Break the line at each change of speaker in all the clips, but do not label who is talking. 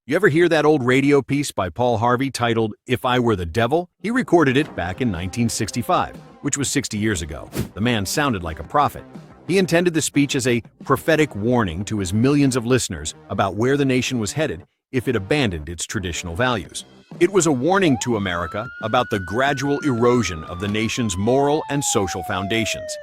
You ever hear that old radio piece by Paul Harvey titled, "If I Were the Devil"? He recorded it back in 1965, which was 60 years ago. The man sounded like a prophet. He intended the speech as a prophetic warning to his millions of listeners about where the nation was headed if it abandoned its traditional values. It was a warning to America about the gradual erosion of the nation's moral and social foundations.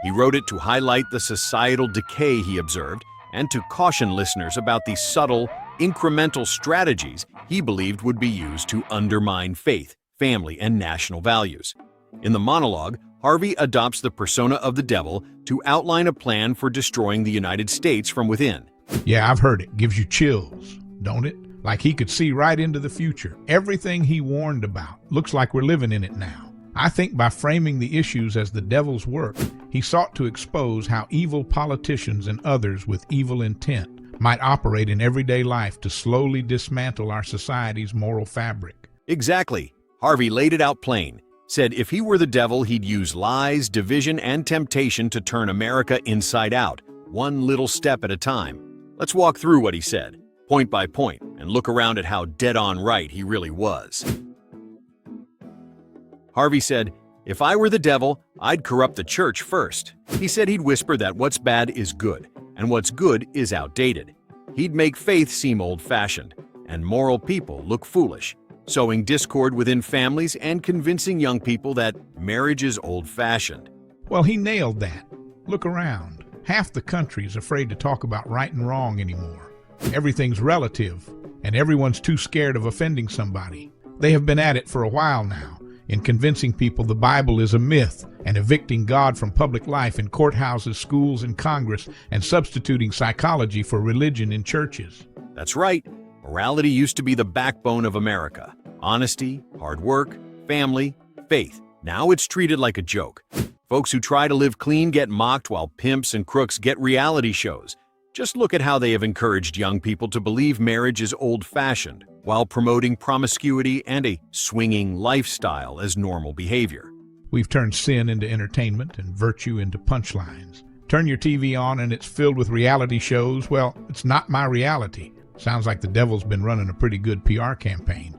He wrote it to highlight the societal decay he observed and to caution listeners about the subtle, incremental strategies he believed would be used to undermine faith, family, and national values. In the monologue, Harvey adopts the persona of the devil to outline a plan for destroying the United States from within.
Yeah, I've heard it. Gives you chills, don't it? Like he could see right into the future. Everything he warned about. Looks like we're living in it now. I think by framing the issues as the devil's work, he sought to expose how evil politicians and others with evil intent might operate in everyday life to slowly dismantle our society's moral fabric.
Exactly. Harvey laid it out plain. Said if he were the devil, he'd use lies, division, and temptation to turn America inside out, one little step at a time. Let's walk through what he said, point by point, and look around at how dead-on right he really was. Harvey said, "If I were the devil, I'd corrupt the church first." He said he'd whisper that what's bad is good, and what's good is outdated. He'd make faith seem old-fashioned, and moral people look foolish, sowing discord within families and convincing young people that marriage is old-fashioned.
Well, he nailed that. Look around. Half the country's afraid to talk about right and wrong anymore. Everything's relative, and everyone's too scared of offending somebody. They have been at it for a while now, in convincing people the Bible is a myth and evicting God from public life in courthouses, schools, and Congress, and substituting psychology for religion in churches.
That's right. Morality used to be the backbone of America. Honesty, hard work, family, faith. Now it's treated like a joke. Folks who try to live clean get mocked while pimps and crooks get reality shows. Just look at how they have encouraged young people to believe marriage is old-fashioned, while promoting promiscuity and a swinging lifestyle as normal behavior.
We've turned sin into entertainment and virtue into punchlines. Turn your TV on and it's filled with reality shows. Well, it's not my reality. Sounds like the devil's been running a pretty good PR campaign.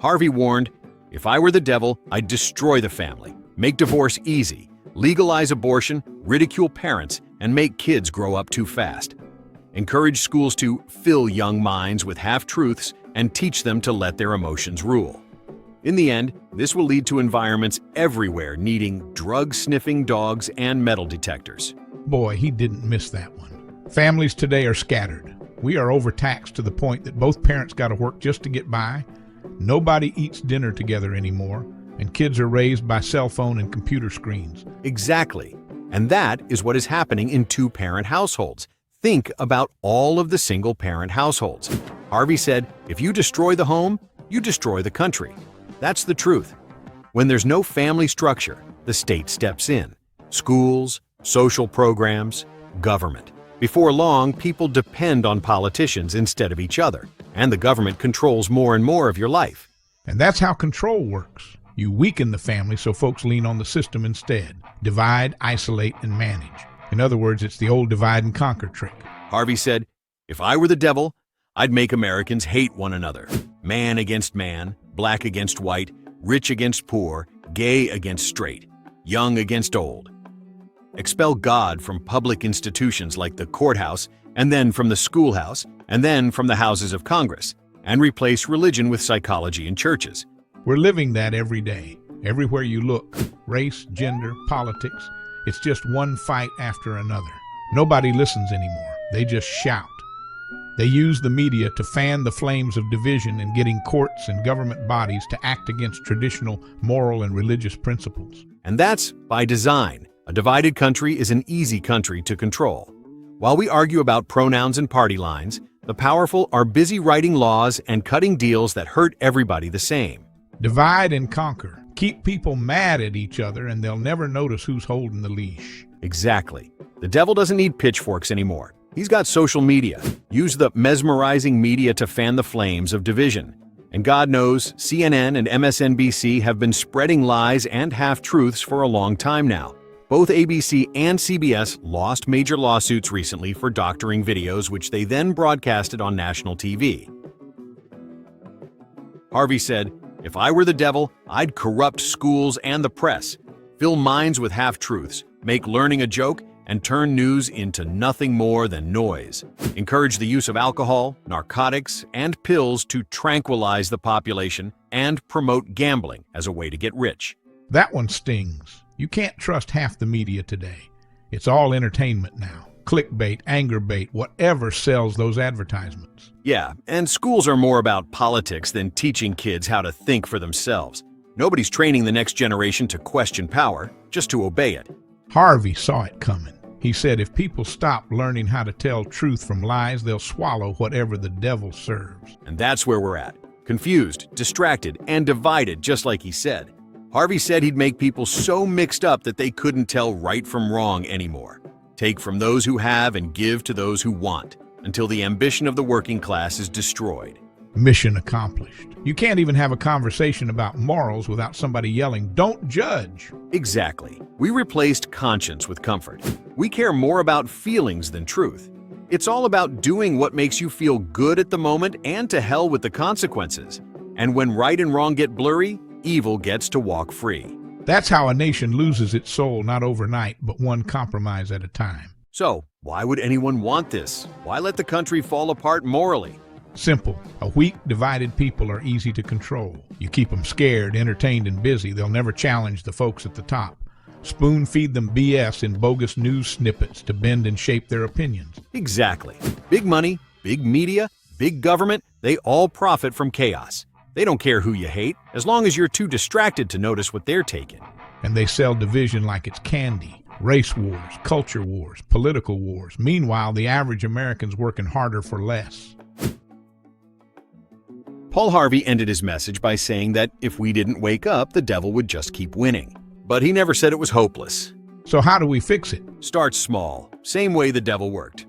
Harvey warned, "If I were the devil, I'd destroy the family, make divorce easy, legalize abortion, ridicule parents, and make kids grow up too fast. Encourage schools to fill young minds with half-truths and teach them to let their emotions rule." In the end, this will lead to environments everywhere needing drug-sniffing dogs and metal detectors.
Boy, he didn't miss that one. Families today are scattered. We are overtaxed to the point that both parents got to work just to get by. Nobody eats dinner together anymore, and kids are raised by cell phone and computer screens.
Exactly. And that is what is happening in two-parent households. Think about all of the single-parent households. Harvey said, if you destroy the home, you destroy the country. That's the truth. When there's no family structure, the state steps in. Schools, social programs, government. Before long, people depend on politicians instead of each other, and the government controls more and more of your life.
And that's how control works. You weaken the family so folks lean on the system instead. Divide, isolate, and manage. In other words, it's the old divide and conquer trick.
Harvey said, "If I were the devil, I'd make Americans hate one another. Man against man, black against white, rich against poor, gay against straight, young against old. Expel God from public institutions like the courthouse, and then from the schoolhouse, and then from the houses of Congress, and replace religion with psychology in churches."
We're living that every day. Everywhere you look, race, gender, politics, it's just one fight after another. Nobody listens anymore. They just shout. They use the media to fan the flames of division and getting courts and government bodies to act against traditional moral and religious principles.
And that's by design. A divided country is an easy country to control. While we argue about pronouns and party lines, the powerful are busy writing laws and cutting deals that hurt everybody the same.
Divide and conquer. Keep people mad at each other and they'll never notice who's holding the leash.
Exactly. The devil doesn't need pitchforks anymore. He's got social media. Use the mesmerizing media to fan the flames of division. And God knows, CNN and MSNBC have been spreading lies and half-truths for a long time now. Both ABC and CBS lost major lawsuits recently for doctoring videos, which they then broadcasted on national TV. Harvey said, "If I were the devil, I'd corrupt schools and the press, fill minds with half-truths, make learning a joke, and turn news into nothing more than noise. Encourage the use of alcohol, narcotics, and pills to tranquilize the population, and promote gambling as a way to get rich."
That one stings. You can't trust half the media today. It's all entertainment now. Clickbait, anger bait, whatever sells those advertisements.
Yeah, and schools are more about politics than teaching kids how to think for themselves. Nobody's training the next generation to question power, just to obey it.
Harvey saw it coming. He said if people stop learning how to tell truth from lies, they'll swallow whatever the devil serves.
And that's where we're at. Confused, distracted, and divided, just like he said. Harvey said he'd make people so mixed up that they couldn't tell right from wrong anymore. Take from those who have and give to those who want, until the ambition of the working class is destroyed.
Mission accomplished. You can't even have a conversation about morals without somebody yelling, "Don't judge!"
Exactly. We replaced conscience with comfort. We care more about feelings than truth. It's all about doing what makes you feel good at the moment and to hell with the consequences. And when right and wrong get blurry, evil gets to walk free.
That's how a nation loses its soul, not overnight, but one compromise at a time.
So, why would anyone want this? Why let the country fall apart morally?
Simple. A weak, divided people are easy to control. You keep them scared, entertained, and busy, they'll never challenge the folks at the top. Spoon-feed them BS in bogus news snippets to bend and shape their opinions.
Exactly. Big money, big media, big government, they all profit from chaos. They don't care who you hate, as long as you're too distracted to notice what they're taking.
And they sell division like it's candy. Race wars, culture wars, political wars. Meanwhile, the average American's working harder for less.
Paul Harvey ended his message by saying that if we didn't wake up, the devil would just keep winning. But he never said it was hopeless.
So how do we fix it?
Start small, same way the devil worked.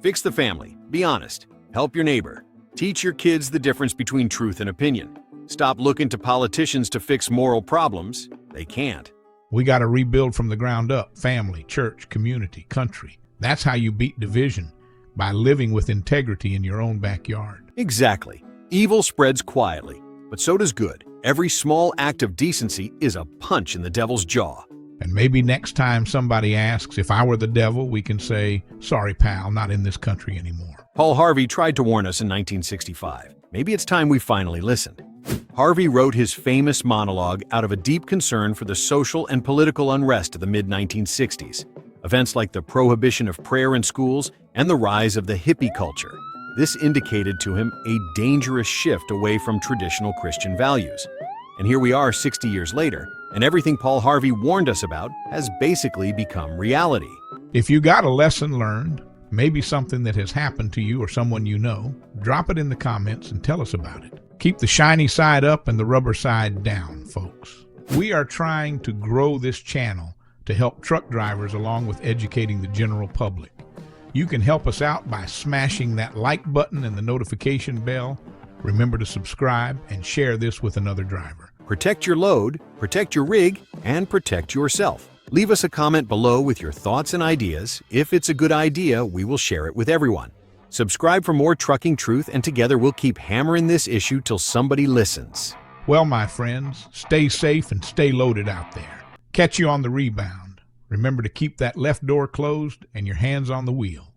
Fix the family, be honest, help your neighbor. Teach your kids the difference between truth and opinion. Stop looking to politicians to fix moral problems. They can't.
We got to rebuild from the ground up. Family, church, community, country. That's how you beat division, by living with integrity in your own backyard.
Exactly. Evil spreads quietly, but so does good. Every small act of decency is a punch in the devil's jaw.
And maybe next time somebody asks, if I were the devil, we can say, "Sorry, pal, not in this country anymore."
Paul Harvey tried to warn us in 1965. Maybe it's time we finally listened. Harvey wrote his famous monologue out of a deep concern for the social and political unrest of the mid-1960s. Events like the prohibition of prayer in schools and the rise of the hippie culture. This indicated to him a dangerous shift away from traditional Christian values. And here we are 60 years later, and everything Paul Harvey warned us about has basically become reality.
If you got a lesson learned, maybe something that has happened to you or someone you know, drop it in the comments and tell us about it. Keep the shiny side up and the rubber side down, folks. We are trying to grow this channel to help truck drivers along with educating the general public. You can help us out by smashing that like button and the notification bell. Remember to subscribe and share this with another driver.
Protect your load, protect your rig, and protect yourself. Leave us a comment below with your thoughts and ideas. If it's a good idea, we will share it with everyone. Subscribe for more trucking truth, and together we'll keep hammering this issue till somebody listens.
Well, my friends, stay safe and stay loaded out there. Catch you on the rebound. Remember to keep that left door closed and your hands on the wheel.